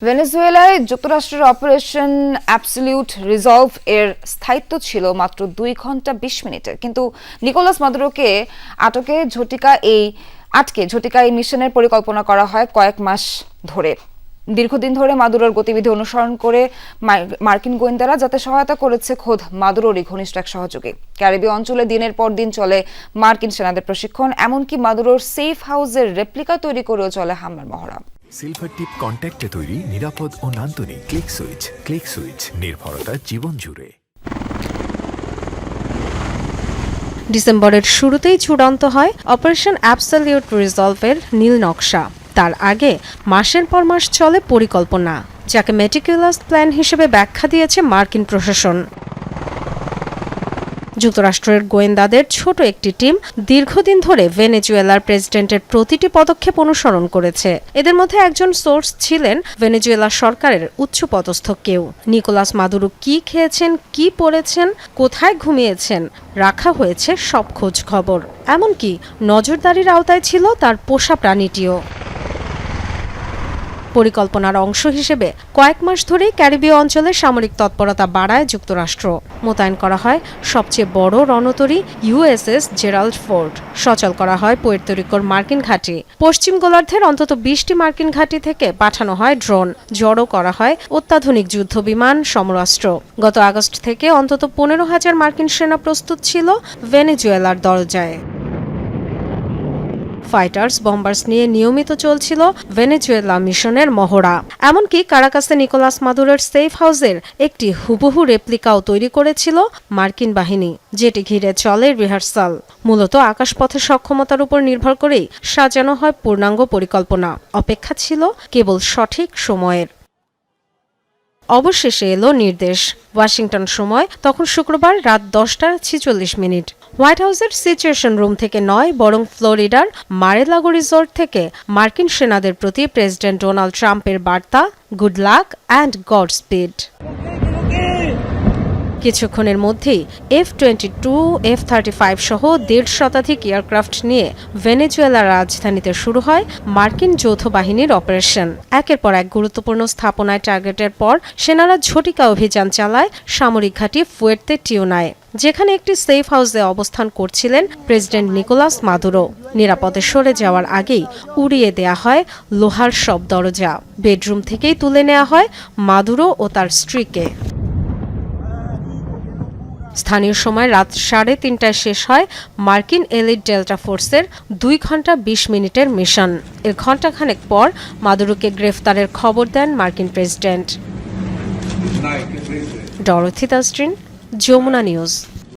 ভেনেজুয়েলায় যুক্তরাষ্ট্রের operation absolute resolve এর স্থায়িত্ব ছিল মাত্র 2 ঘন্টা 20 মিনিটের, কিন্তু নিকোলাস মাদুরোকে আটকে ঝটিকা এই মিশনের পরিকল্পনা করা হয় কয়েক মাস ধরে। দীর্ঘদিন ধরে মাদুরোর গতিবিধি অনুসরণ করে মার্কিন গোয়েন্দারা যাতে সহায়তা করেছে খোদ মাদুরোরই ঘনিষ্ঠ এক সহযোগী। ক্যারিবীয় অঞ্চলে দিনের পর দিন চলে মার্কিন সেনাদের প্রশিক্ষণ, এমনকি মাদুরোর সেফ হাউসের রেপ্লিকা তৈরি করেও চলে হামলার মহড়া। সিলভার টিপ কন্ট্যাক্টে তৈরি নিরাপদ ও নান্দনিক ক্লিক সুইচ নির্ভরতা জীবন জুড়ে। ডিসেম্বরের শুরুতেই চূড়ান্ত হয় অপারেশন অ্যাবসলিউট রিজলভের নীল নকশা। তার আগে মাসের পর মাস চলে পরিকল্পনা, যাকে মেটিকুলাস প্ল্যান হিসেবে ব্যাখ্যা দিয়েছে মার্কিন প্রশাসন। যুক্তরাষ্ট্রের গোয়েন্দাদের ছোট একটি টিম দীর্ঘদিন ধরে ভেনেজুয়েলার প্রেসিডেন্টের প্রতিটি পদক্ষেপ অনুসরণ করেছে। এদের মধ্যে একজন সোর্স ছিলেন ভেনেজুয়েলা সরকারের উচ্চপদস্থ কেউ। নিকোলাস মাদুরো কি খেয়েছেন, কি পড়েছেন, কোথায় ঘুমিয়েছেন, রাখা হয়েছে সব খোঁজ খবর। এমনকি নজরদারির আওতায় ছিল তার পোষা প্রাণীটিও। পরিকল্পনার অংশ হিসেবে কয়েক মাস ধরেই ক্যারিবীয় অঞ্চলে সামরিক তৎপরতা বাড়ায় যুক্তরাষ্ট্র। মোতায়েন করা হয় সবচেয়ে বড় রণতরী USS জেরাল্ড ফোর্ড। সচল করা হয় পুয়ের্তো রিকোর মার্কিন ঘাঁটি। পশ্চিম গোলার্ধের অন্তত 20টি মার্কিন ঘাঁটি থেকে পাঠানো হয় ড্রোন। জড়ো করা হয় অত্যাধুনিক যুদ্ধবিমান, সমরাস্ত্র। গত আগস্ট থেকে অন্তত 15,000 মার্কিন সেনা প্রস্তুত ছিল ভেনেজুয়েলার দরজায়। ফাইটার্স, বম্বার্স নিয়ে নিয়মিত চলছিল ভেনেজুয়েলা মিশনের মহড়া। এমনকি কারাকাসে নিকোলাস মাদুরোর সেফ হাউসের একটি হুবহু রেপ্লিকাও তৈরি করেছিল মার্কিন বাহিনী, যেটি ঘিরে চলে রিহার্সাল। মূলত আকাশপথের সক্ষমতার উপর নির্ভর করেই সাজানো হয় পূর্ণাঙ্গ পরিকল্পনা। অপেক্ষা ছিল কেবল সঠিক সময়ের। অবশেষে এলো নির্দেশ। ওয়াশিংটন সময় তখন শুক্রবার রাত 10:46। হোয়াইট হাউসের সিচুয়েশন রুম থেকে নয়, বরং ফ্লোরিডার মারে-লাগো রিসোর্ট থেকে মার্কিন সেনাদের প্রতি প্রেসিডেন্ট ডোনাল্ড ট্রাম্পের বার্তা, good luck and god speed. কিছুক্ষণের মধ্যেই F-22, F-35 সহ 1.5 শতাধিক এয়ারক্রাফট নিয়ে ভেনেজুয়েলার রাজধানীতে শুরু হয় মার্কিন যৌথ বাহিনীর অপারেশন। একের পর এক গুরুত্বপূর্ণ স্থাপনায় টার্গেটের পর সেনারা ঝটিকা অভিযান চালায় সামরিক ঘাঁটি ফুয়ের্তে টিউনায়, যেখানে একটি সেফ হাউসে অবস্থান করছিলেন প্রেসিডেন্ট নিকোলাস মাদুরো। নিরাপদে সরে যাওয়ার আগেই উড়িয়ে দেয়া হয় লোহার সব দরজা। বেডরুম থেকেই তুলে নেওয়া হয় মাদুরো ও তার স্ত্রীকে। স্থানীয় সময় রাত 3:30টায় শেষ হয় মার্কিন এলিট ডেল্টা ফোর্সের 2 ঘন্টা 20 মিনিটের মিশন। এর ঘণ্টাখানেক পর মাদুরোকে গ্রেফতারের খবর দেন মার্কিন president. Dorothy Tasrin, Jamuna news.